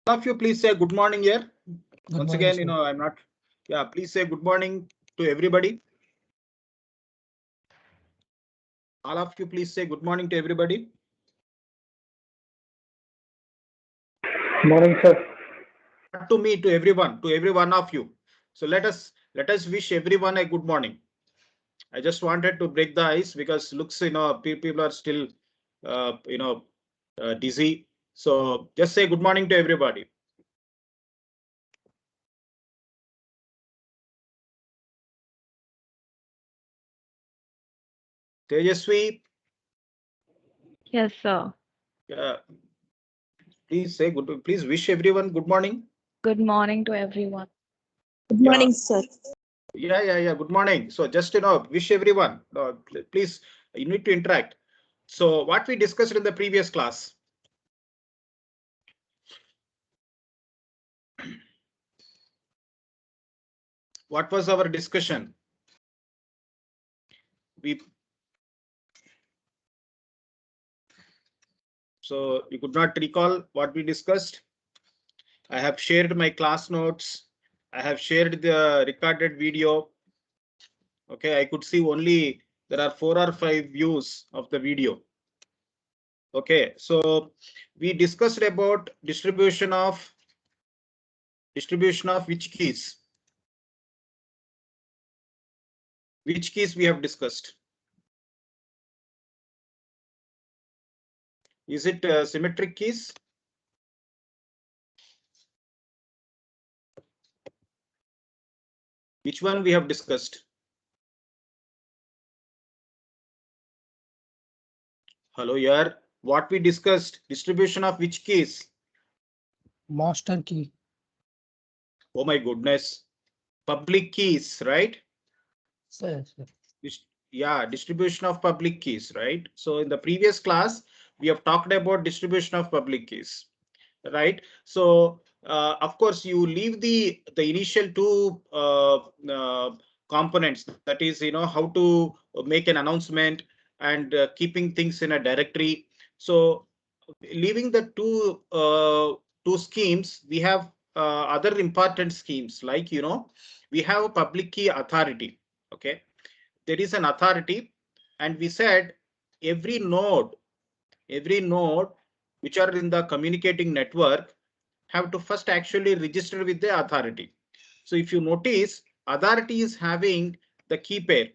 of you please say good morning here. Once morning, again, sir. I'm not. Yeah, please say good morning to everybody. All of you please say good morning to everybody. Morning, sir. Not to me, to every one of you. So let us wish everyone a good morning. I just wanted to break the ice because looks, people are still, dizzy. So just say good morning to everybody. Tejaswi, Yes, sir. please say good. Please wish everyone good morning. Good morning to everyone. Good Yeah. morning, sir. Yeah. Good morning. So just, wish everyone, please, you need to interact. So what we discussed in the previous class. What was our discussion? So you could not recall what we discussed. I have shared my class notes. I have shared the recorded video. Okay, I could see only there are 4 or 5 views of the video. Okay, so we discussed about distribution of which keys? Which keys we have discussed? Is it symmetric keys? Which one we have discussed? Hello, here. What we discussed? Distribution of which keys? Master key. Oh my goodness. Public keys, right? Sir. Yeah, distribution of public keys, right? So in the previous class, we have talked about distribution of public keys, right? So of course, you leave the initial two components, that is, how to make an announcement and keeping things in a directory. So leaving the two schemes, we have other important schemes like, we have a public key authority. Okay, there is an authority, and we said every node which are in the communicating network have to first actually register with the authority. So if you notice, authority is having the key pair.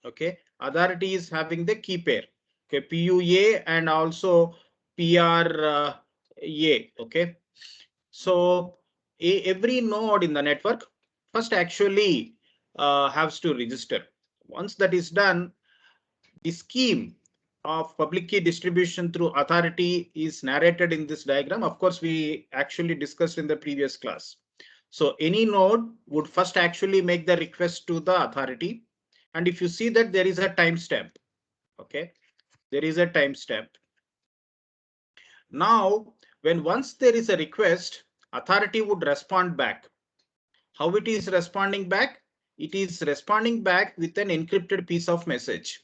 Okay, authority is having the key pair. Okay, PUA and also PRA. Okay, so every node in the network first actually has to register. Once that is done, the scheme of public key distribution through authority is narrated in this diagram. Of course, we actually discussed in the previous class. So any node would first actually make the request to the authority. And if you see that there is a timestamp, okay, there is a timestamp. Now, when once there is a request, authority would respond back. How it is responding back? It is responding back with an encrypted piece of message.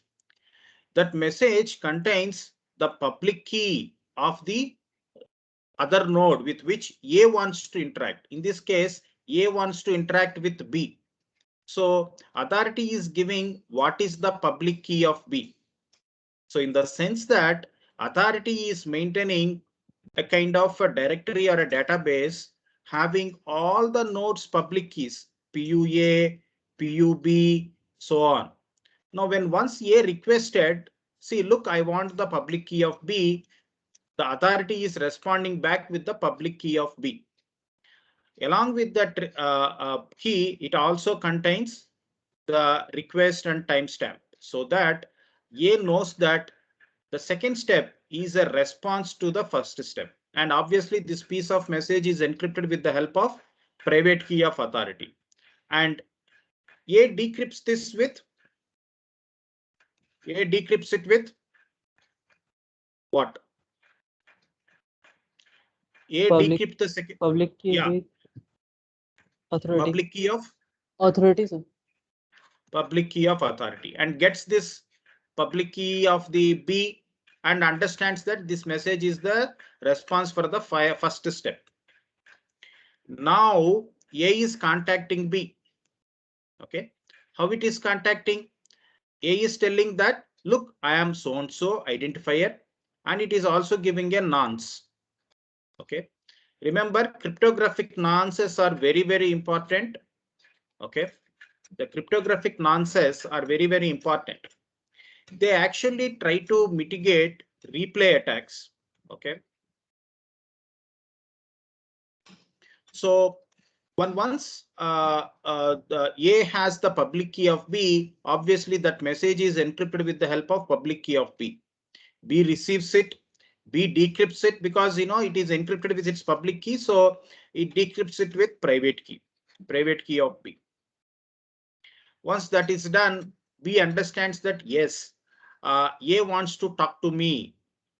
That message contains the public key of the other node with which A wants to interact. In this case, A wants to interact with B. So authority is giving what is the public key of B. So in the sense that authority is maintaining a kind of a directory or a database having all the nodes public keys, PUA, PUB, so on. Now, when once A requested, see, look, I want the public key of B, the authority is responding back with the public key of B. Along with that key, it also contains the request and timestamp, so that A knows that the second step is a response to the first step. And obviously, this piece of message is encrypted with the help of private key of authority. And A decrypts this with decrypts it with what? Decrypt the second public key with authority. Public key of authority, sir. Public key of authority, and gets this public key of the B and understands that this message is the response for the first step. Now A is contacting B. Okay, how it is contacting? A is telling that, look, I am so and so identifier, and it is also giving a nonce. Okay, remember cryptographic nonces are very, very important. Okay, the cryptographic nonces are very, very important. They actually try to mitigate replay attacks. Okay, so once the A has the public key of B, obviously that message is encrypted with the help of public key of B. B receives it, B decrypts it because it is encrypted with its public key, so it decrypts it with private key of B. Once that is done, B understands that yes, A wants to talk to me.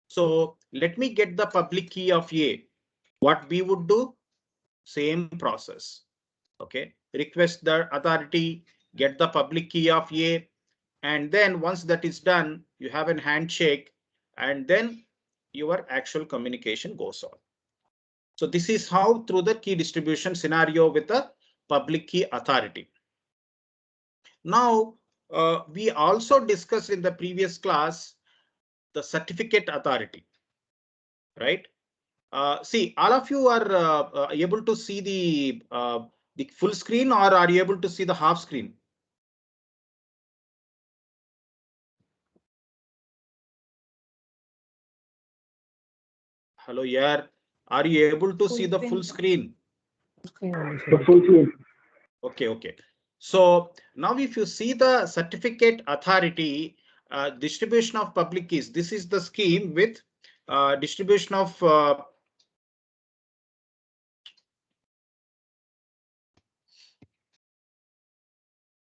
So let me get the public key of A. What B would do? Same process. Okay, request the authority, get the public key of A, and then once that is done, you have a handshake, and then your actual communication goes on. So this is how through the key distribution scenario with the public key authority. Now, we also discussed in the previous class the certificate authority, right? See, all of you are able to see the full screen, or are you able to see the half screen? Hello, yeah. Are you able to see the full screen? The full screen. Okay, okay. So now if you see the certificate authority, distribution of public keys, this is the scheme with distribution of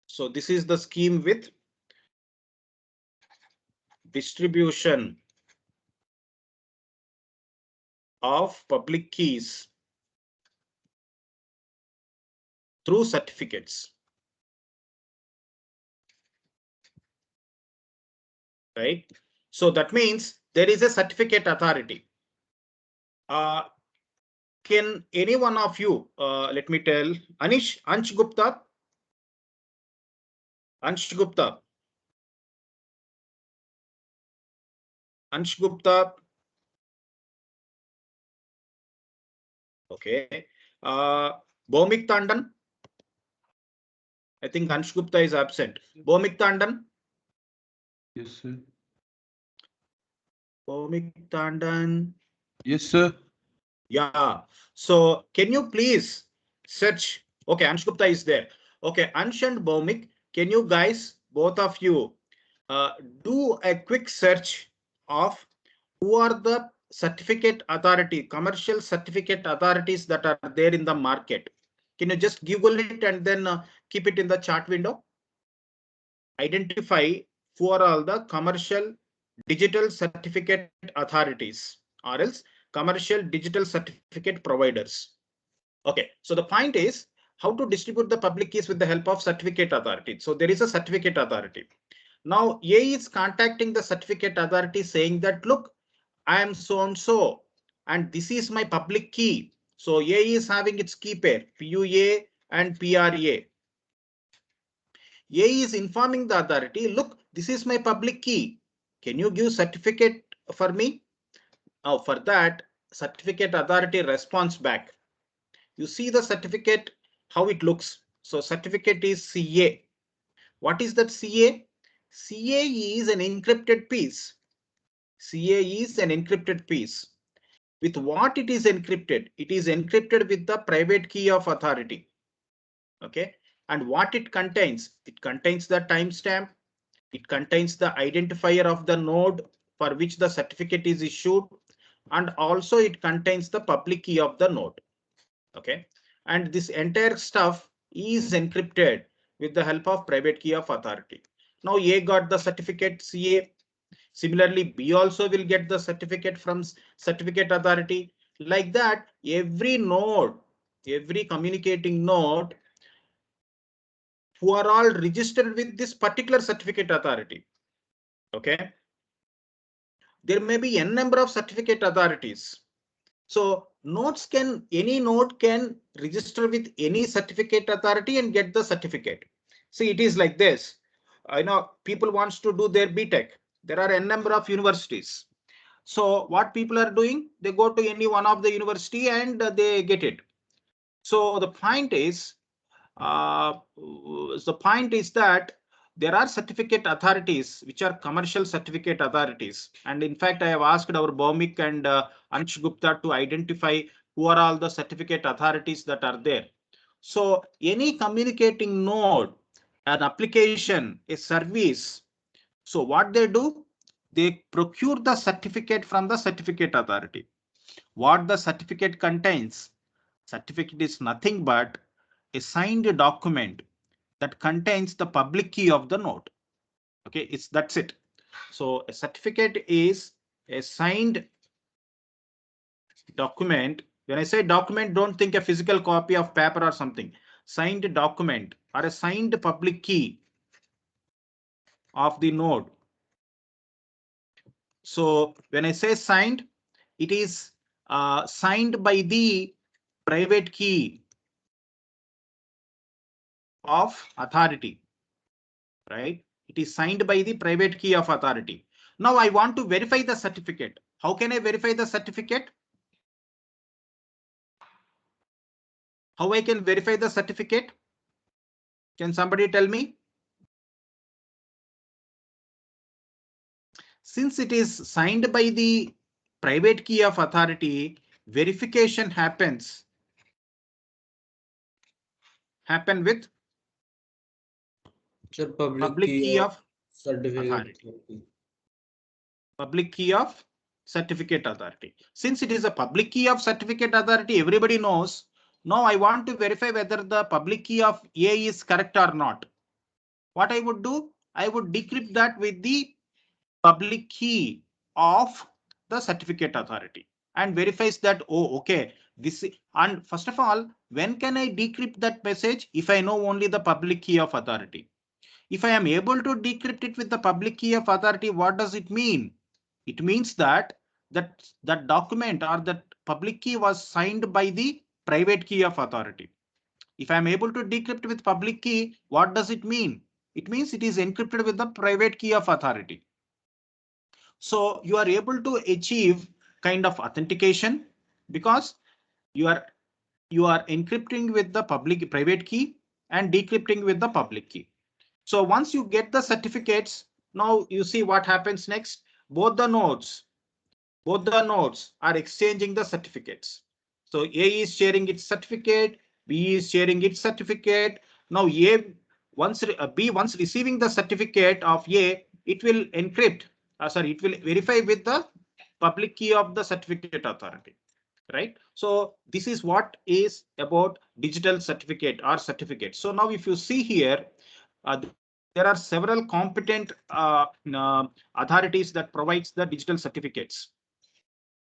so this is the scheme with distribution of public keys through certificates, right? So that means there is a certificate authority. Can any one of you, let me tell, Ansh Gupta? Ansh Gupta. Ansh Gupta. Okay. Bhomik Tandon. I think Ansh Gupta is absent. Bhomik Tandon. Yes, sir. Bhomik Tandon. Yes, sir. Yeah. So can you please search? Okay, Ansh Gupta is there. Okay, Ansh and Bhomik, can you guys, both of you, do a quick search of who are the certificate authority, commercial certificate authorities that are there in the market? Can you just Google it and then keep it in the chat window? Identify who are all the commercial digital certificate authorities, or else commercial digital certificate providers. Okay, so the point is how to distribute the public keys with the help of certificate authority. So there is a certificate authority. Now A is contacting the certificate authority saying that, look, I am so and so, and this is my public key. So A is having its key pair PUA and PRA. A is informing the authority, look, this is my public key. Can you give certificate for me? Now for that, certificate authority responds back. You see the certificate, how it looks. So certificate is CA. What is that CA? CA is an encrypted piece. CA is an encrypted piece. With what it is encrypted? It is encrypted with the private key of authority. Okay. And what it contains? It contains the timestamp. It contains the identifier of the node for which the certificate is issued. And also it contains the public key of the node. Okay. And this entire stuff is encrypted with the help of private key of authority. Now A got the certificate CA. Similarly, B also will get the certificate from certificate authority. Like that, every node, every communicating node who are all registered with this particular certificate authority. Okay. there may be n number of certificate authorities. So any node can register with any certificate authority and get the certificate. See, it is like this. I know people wants to do their BTech. There are n number of universities. So what people are doing, they go to any one of the university and they get it. So the point is that there are certificate authorities which are commercial certificate authorities. And in fact, I have asked our Bhaumik and Ansh Gupta to identify who are all the certificate authorities that are there. So any communicating node, an application, a service. So what they do, they procure the certificate from the certificate authority. What the certificate contains? Certificate is nothing but a signed document that contains the public key of the node. Okay, that's it. So a certificate is a signed document. When I say document, don't think a physical copy of paper or something. Signed document or a signed public key of the node. So when I say signed, it is signed by the private key of authority, right? It is signed by the private key of authority. Now I want to verify the certificate. How can I verify the certificate? How I can verify the certificate? Can somebody tell me? Since it is signed by the private key of authority, verification happens with public key of authority. Public key of certificate authority. Since it is a public key of certificate authority, everybody knows. Now I want to verify whether the public key of A is correct or not. What I would do, I would decrypt that with the public key of the certificate authority and verifies that, oh, okay, this. And first of all, when can I decrypt that message? If I know only the public key of authority. If I am able to decrypt it with the public key of authority, what does it mean? It means that that document or that public key was signed by the private key of authority. If I am able to decrypt with public key, what does it mean? It means it is encrypted with the private key of authority. So you are able to achieve kind of authentication because you are encrypting with the private key and decrypting with the public key. So once you get the certificates, now you see what happens next. Both the nodes are exchanging the certificates. So A is sharing its certificate, B is sharing its certificate. Now B once receiving the certificate of A, it will encrypt. It will verify with the public key of the certificate authority, right? So this is what is about digital certificate or certificate. So now if you see here, there are several competent authorities that provides the digital certificates.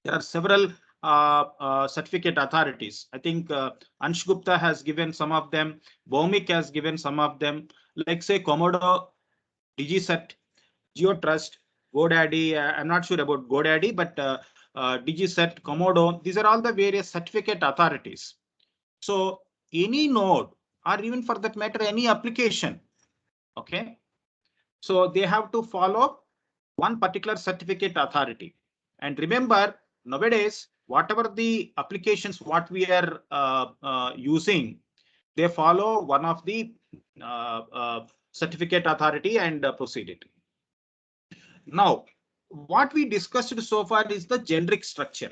There are several certificate authorities. I think Ansh Gupta has given some of them. Bhaumik has given some of them. Like say Comodo, DigiCert, GeoTrust, GoDaddy. I'm not sure about GoDaddy, but DigiCert, Comodo. These are all the various certificate authorities. So any node, or even for that matter, any application. Okay, so they have to follow one particular certificate authority. And remember, nowadays, whatever the applications what we are using, they follow one of the certificate authority and proceed it. Now, what we discussed so far is the generic structure.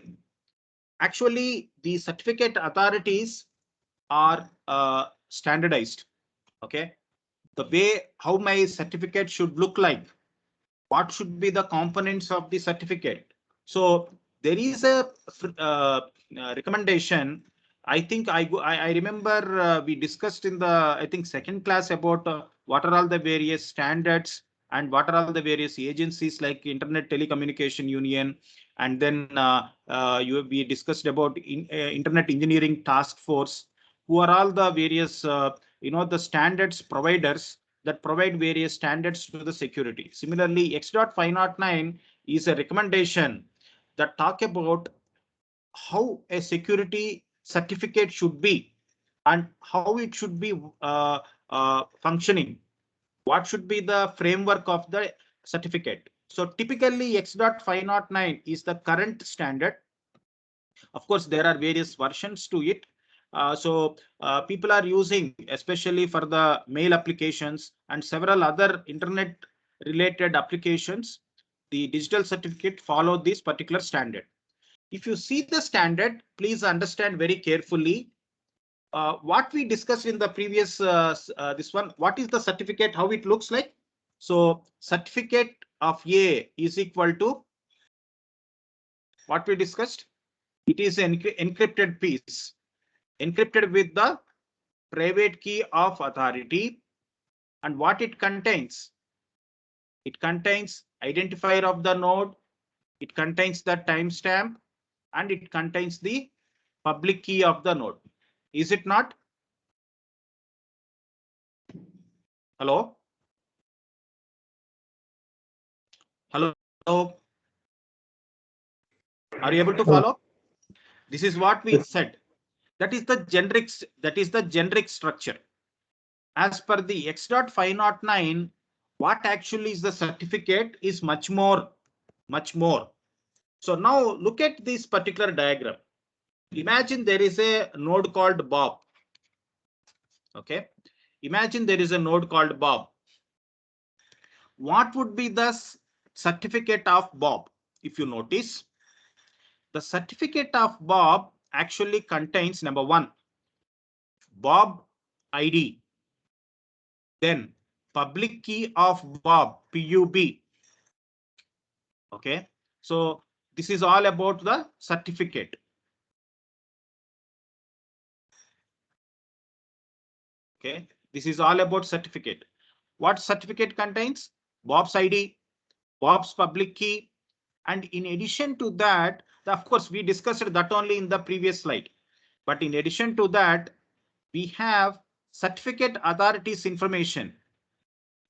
Actually, the certificate authorities are standardized. Okay, the way how my certificate should look like, what should be the components of the certificate. So there is a recommendation. I think I remember we discussed in the I think second class about what are all the various standards and what are all the various agencies like Internet Telecommunication Union, and then we discussed about Internet Engineering Task Force, who are all the various the standards providers that provide various standards to the security. Similarly, X.509 is a recommendation that talk about how a security certificate should be and how it should be functioning. What should be the framework of the certificate? So typically X.509 is the current standard. Of course, there are various versions to it. People are using, especially for the mail applications and several other internet related applications, the digital certificate follow this particular standard. If you see the standard, please understand very carefully what we discussed in the previous this one. What is the certificate? How it looks like? So certificate of A is equal to what we discussed. It is an encrypted piece, encrypted with the private key of authority, and what it contains. It contains identifier of the node. It contains the timestamp, and it contains the public key of the node. Is it not? Hello? Hello? Are you able to follow? This is what we said. That is the generic structure. As per the X.509, what actually is the certificate is much more. So now look at this particular diagram. Imagine there is a node called Bob. Okay. Imagine there is a node called Bob. What would be the certificate of Bob? If you notice, the certificate of Bob actually contains number one, Bob ID, then public key of Bob, PUB. Okay, so this is all about the certificate. Okay, this is all about certificate. What certificate contains? Bob's ID, Bob's public key, and in addition to that, of course, we discussed that only in the previous slide. But in addition to that, we have certificate authorities information.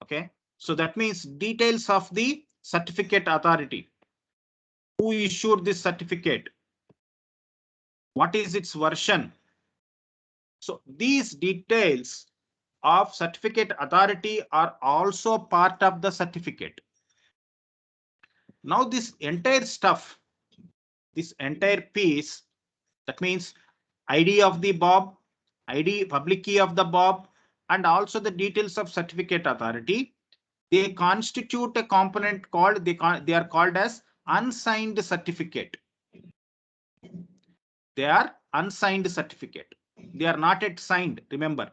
Okay, so that means details of the certificate authority. Who issued this certificate? What is its version? So these details of certificate authority are also part of the certificate. Now this entire stuff, this entire piece, that means ID of the Bob, ID, public key of the Bob, and also the details of certificate authority, they constitute a component called, they are called as unsigned certificate. They are unsigned certificate. They are not yet signed, remember.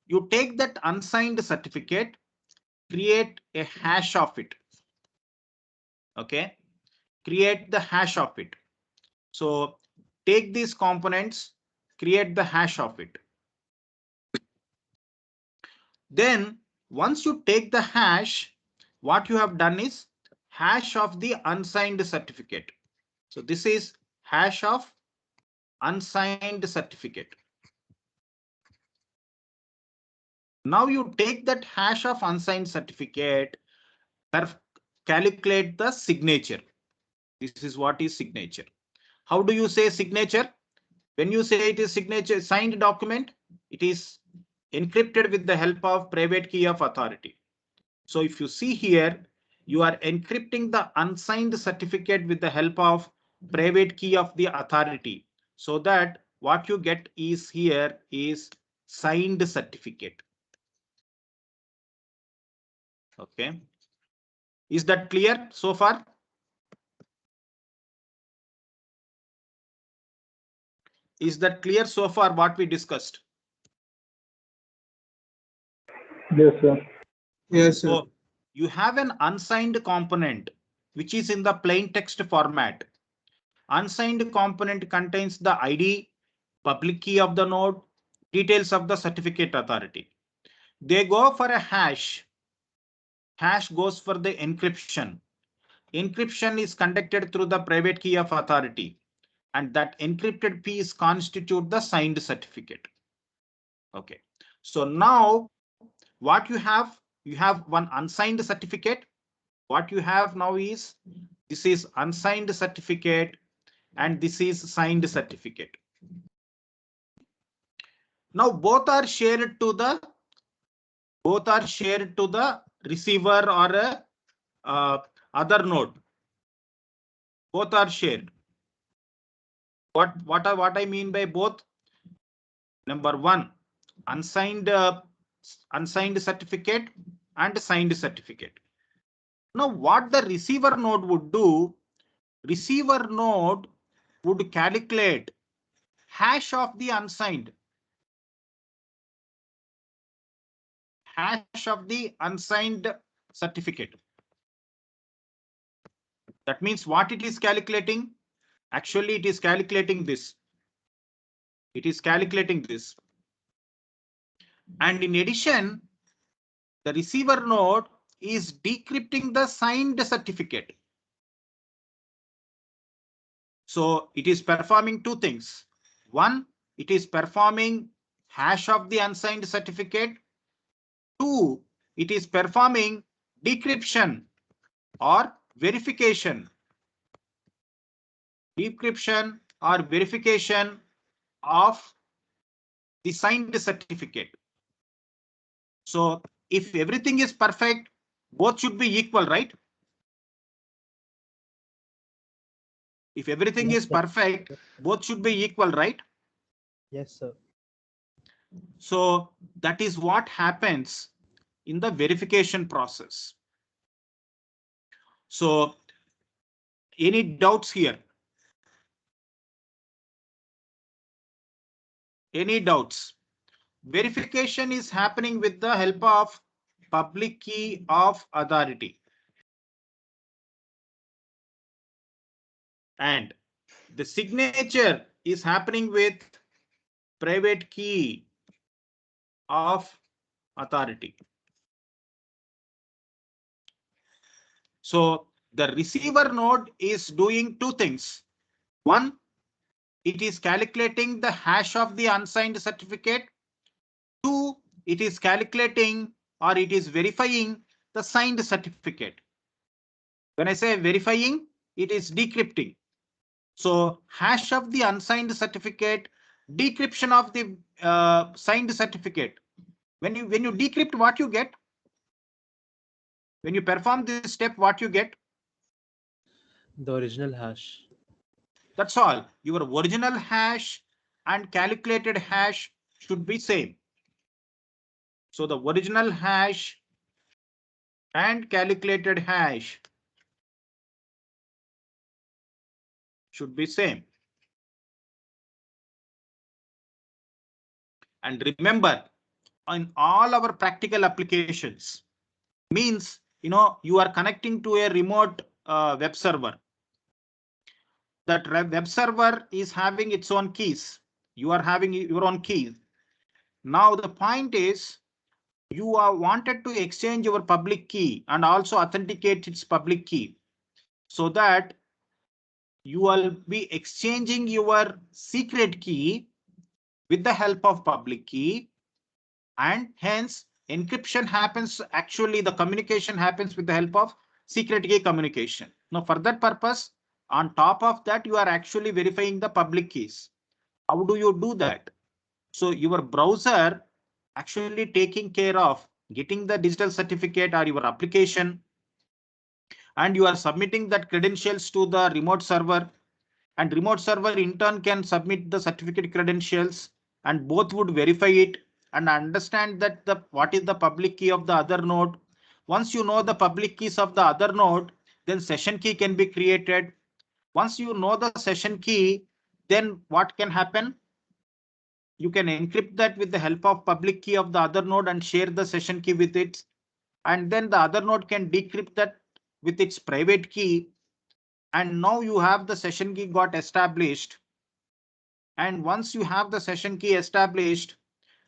You take that unsigned certificate, create a hash of it. Okay, create the hash of it. So take these components, create the hash of it. Then once you take the hash, what you have done is hash of the unsigned certificate. So this is hash of unsigned certificate. Now you take that hash of unsigned certificate, calculate the signature. This is what is signature. How do you say signature? When you say it is signature, signed document, it is encrypted with the help of private key of authority. So if you see here, you are encrypting the unsigned certificate with the help of private key of the authority, so that what you get is here is signed certificate. Okay, is that clear so far? Is that clear so far what we discussed? Yes, sir. Yes, sir. So you have an unsigned component which is in the plain text format. Unsigned component contains the ID, public key of the node, details of the certificate authority. They go for a hash. Hash goes for the encryption. Encryption is conducted through the private key of authority, and that encrypted piece constitute the signed certificate. Okay, so now what you have one unsigned certificate. What you have now is this is unsigned certificate and this is signed certificate. Now both are shared to the receiver or a other node. Both are shared. What I mean by both? Number one, unsigned certificate and signed certificate. Now what the receiver node would do, receiver node would calculate hash of the unsigned. Hash of the unsigned certificate. That means what it is calculating? Actually, it is calculating this. It is calculating this. And in addition, the receiver node is decrypting the signed certificate. So it is performing two things. One, it is performing hash of the unsigned certificate. Two, it is performing decryption or verification. Decryption or verification of the signed certificate. So if everything is perfect, both should be equal, right? If everything Yes, is sir. perfect, both should be equal, right? Yes, sir. So that is what happens in the verification process. So any doubts here? Any doubts? Verification is happening with the help of public key of authority. And the signature is happening with private key of authority. So the receiver node is doing two things. One, it is calculating the hash of the unsigned certificate. Two, it is calculating or it is verifying the signed certificate. When I say verifying, it is decrypting. So hash of the unsigned certificate, decryption of the signed certificate. When you decrypt, what you get? When you perform this step, what you get? The original hash. That's all. Your original hash and calculated hash should be same. So the original hash and calculated hash should be same. And remember, in all our practical applications, means, you are connecting to a remote web server. That web server is having its own keys. You are having your own keys. Now the point is, you are wanted to exchange your public key and also authenticate its public key, so that you will be exchanging your secret key with the help of public key, and hence encryption happens. Actually, the communication happens with the help of secret key communication. Now, for that purpose, on top of that, you are actually verifying the public keys. How do you do that? So your browser actually taking care of getting the digital certificate or your application, and you are submitting that credentials to the remote server, and remote server in turn can submit the certificate credentials, and both would verify it and understand that what is the public key of the other node. Once you know the public keys of the other node, then session key can be created. Once you know the session key, then what can happen? You can encrypt that with the help of public key of the other node and share the session key with it. And then the other node can decrypt that with its private key. And now you have the session key got established. And once you have the session key established,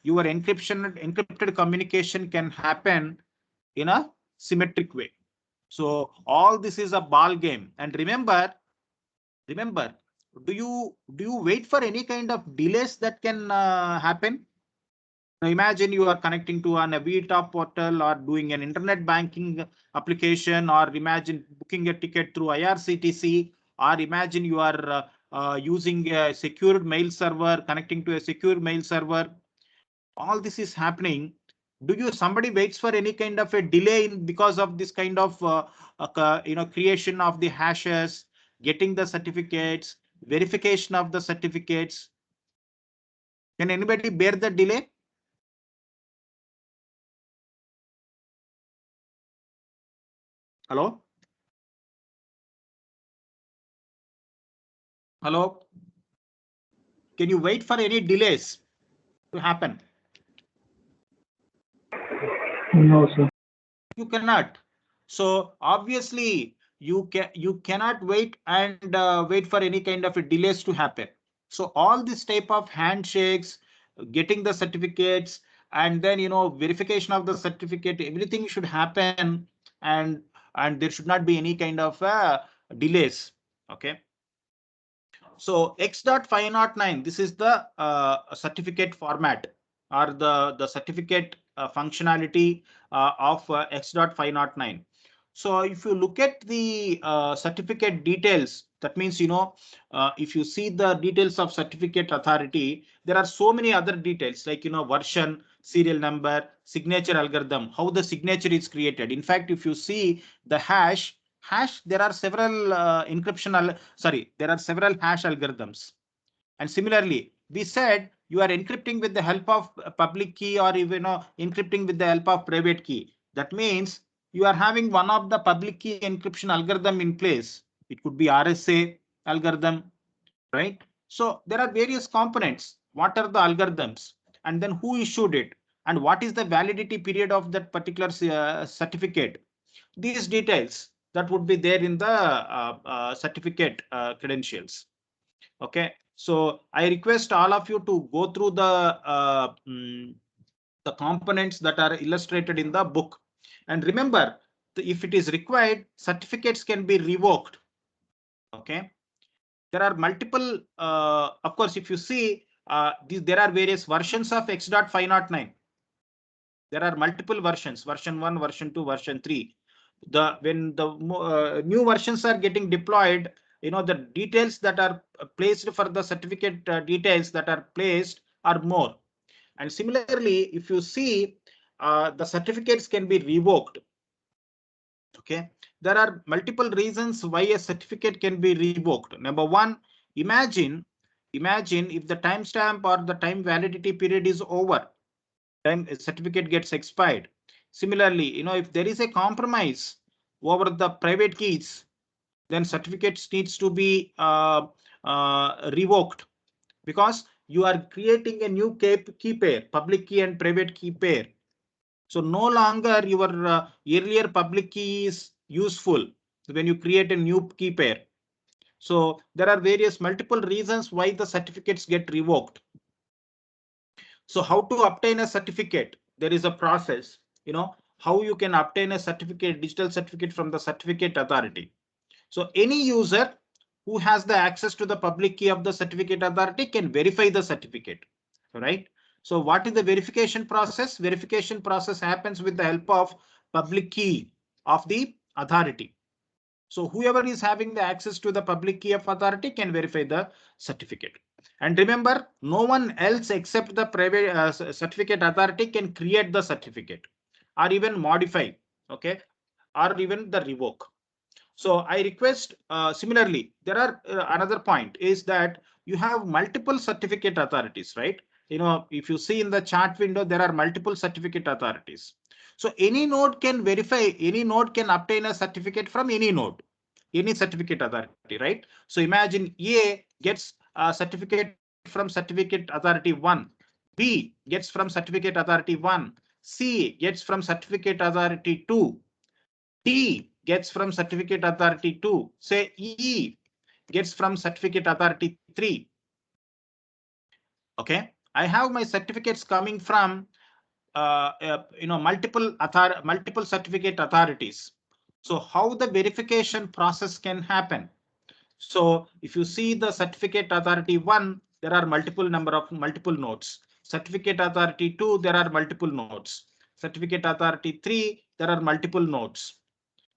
your encrypted communication can happen in a symmetric way. So all this is a ball game. And remember, do you wait for any kind of delays that can happen? Now imagine you are connecting to a VTOP portal or doing an internet banking application, or imagine booking a ticket through IRCTC, or imagine you are using a secured mail server, connecting to a secure mail server. All this is happening. Do somebody waits for any kind of a delay because of this kind of creation of the hashes, getting the certificates, verification of the certificates? Can anybody bear the delay? Hello? Hello? Can you wait for any delays to happen? No, sir. You cannot. So obviously you cannot wait and wait for any kind of a delays to happen. So all this type of handshakes, getting the certificates, and then verification of the certificate, everything should happen, and there should not be any kind of delays. Okay. So X.509, this is the certificate format, or the certificate functionality of X.509. So if you look at the certificate details, that means, if you see the details of certificate authority, there are so many other details like, version, serial number, signature algorithm, how the signature is created. In fact, if you see the hash, there are several there are several hash algorithms. And similarly, we said you are encrypting with the help of a public key, or even encrypting with the help of private key. That means you are having one of the public key encryption algorithm in place. It could be RSA algorithm, right? So there are various components. What are the algorithms, and then who issued it, and what is the validity period of that particular certificate? These details that would be there in the certificate credentials. Okay, so I request all of you to go through the components that are illustrated in the book. And remember, if it is required, certificates can be revoked. Okay, there are multiple, of course, if you see, there are various versions of X.509. There are multiple versions, version 1, version 2, version 3. When the new versions are getting deployed, the details that are placed for the certificate details that are placed are more. And similarly, if you see, the certificates can be revoked. Okay, there are multiple reasons why a certificate can be revoked. Number one, imagine if the timestamp or the time validity period is over, time certificate gets expired. Similarly, if there is a compromise over the private keys, then certificates needs to be revoked, because you are creating a new key pair, public key and private key pair. So no longer your earlier public key is useful when you create a new key pair. So there are various multiple reasons why the certificates get revoked. So how to obtain a certificate? There is a process, how you can obtain a certificate, digital certificate from the certificate authority. So any user who has the access to the public key of the certificate authority can verify the certificate, right? So what is the verification process? Verification process happens with the help of public key of the authority. So whoever is having the access to the public key of authority can verify the certificate. And remember, no one else except the private certificate authority can create the certificate or even modify, okay, or even the revoke. So I request, similarly, there are another point is that you have multiple certificate authorities, right? If you see in the chart window, there are multiple certificate authorities. So any node can verify, any node can obtain a certificate from any node, any certificate authority, right? So imagine A gets a certificate from certificate authority 1, B gets from certificate authority 1, C gets from certificate authority 2, D gets from certificate authority 2, say E gets from certificate authority 3. Okay, I have my certificates coming from multiple certificate authorities. So how the verification process can happen? So if you see the certificate authority 1, there are multiple nodes. certificate authority 2, there are multiple nodes. Certificate authority 3, there are multiple nodes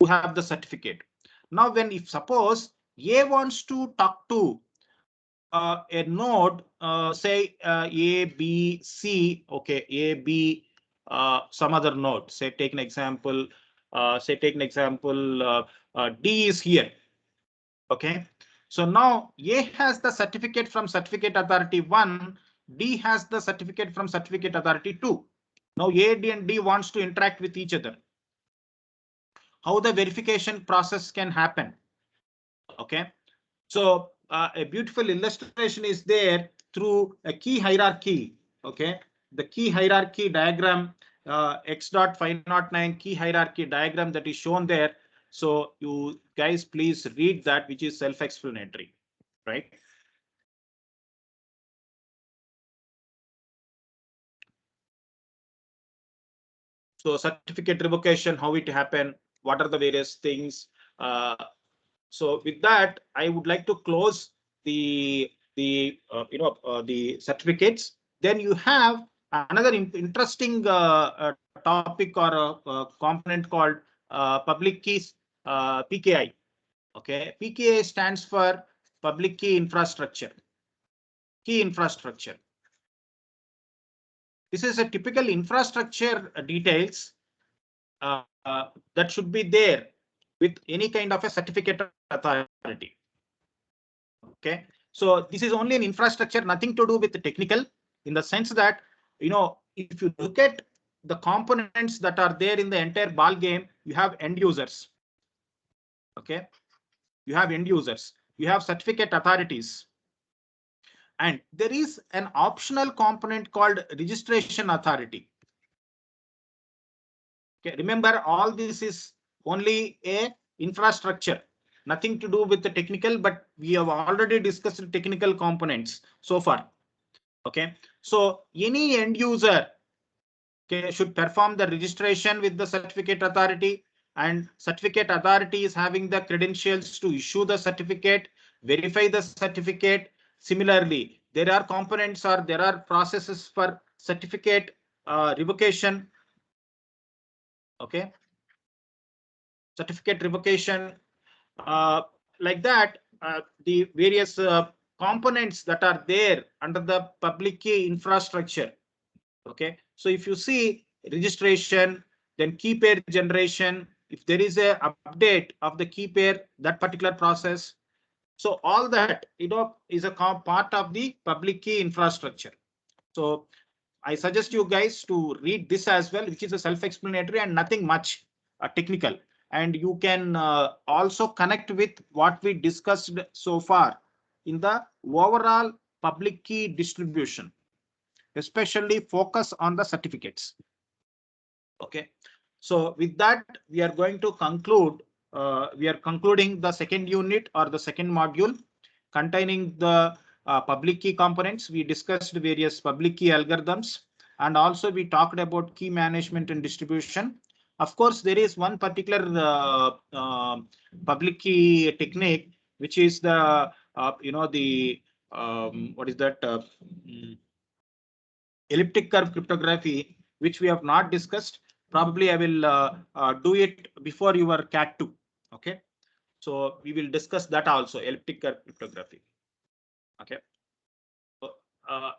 who have the certificate. Now, when if suppose A wants to talk to a node, say A, B, C, okay, A, B, some other node, say take an example, D is here. Okay, so now A has the certificate from certificate authority 1, D has the certificate from certificate authority 2. Now A, D and D wants to interact with each other. How the verification process can happen? Okay, so a beautiful illustration is there through a key hierarchy. Okay, the key hierarchy diagram, X.509 key hierarchy diagram that is shown there. So you guys please read that, which is self-explanatory, right? So certificate revocation, how it happen, what are the various things. So with that, I would like to close the certificates. Then you have another interesting topic or a component called public keys, PKI. Okay, PKI stands for public key infrastructure. Key infrastructure. This is a typical infrastructure details that should be there with any kind of a certificate authority. Okay, so this is only an infrastructure, nothing to do with the technical, in the sense that, you know, if you look at the components that are there in the entire ball game, you have end users. Okay, you have end users, you have certificate authorities, and there is an optional component called registration authority. Okay, remember, all this is only a infrastructure, nothing to do with the technical, but we have already discussed the technical components so far. Okay, so any end user, okay, should perform the registration with the certificate authority, and certificate authority is having the credentials to issue the certificate, verify the certificate. Similarly, there are components or there are processes for certificate revocation. Okay, certificate revocation, like that, the various components that are there under the public key infrastructure. Okay, so if you see registration, then key pair generation, if there is a update of the key pair, that particular process. So all that, you know, is a part of the public key infrastructure. So I suggest you guys to read this as well, which is a self-explanatory and nothing much technical. And you can also connect with what we discussed so far in the overall public key distribution, especially focus on the certificates. Okay, so with that, we are going to conclude. We are concluding the second unit or the second module containing the public key components. We discussed various public key algorithms, and also we talked about key management and distribution. Of course, there is one particular public key technique, which is the what is that? Elliptic curve cryptography, which we have not discussed. Probably I will do it before your CAT 2. Okay, so we will discuss that also, elliptic curve cryptography. Okay,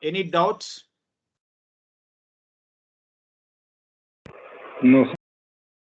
any doubts? No, sir.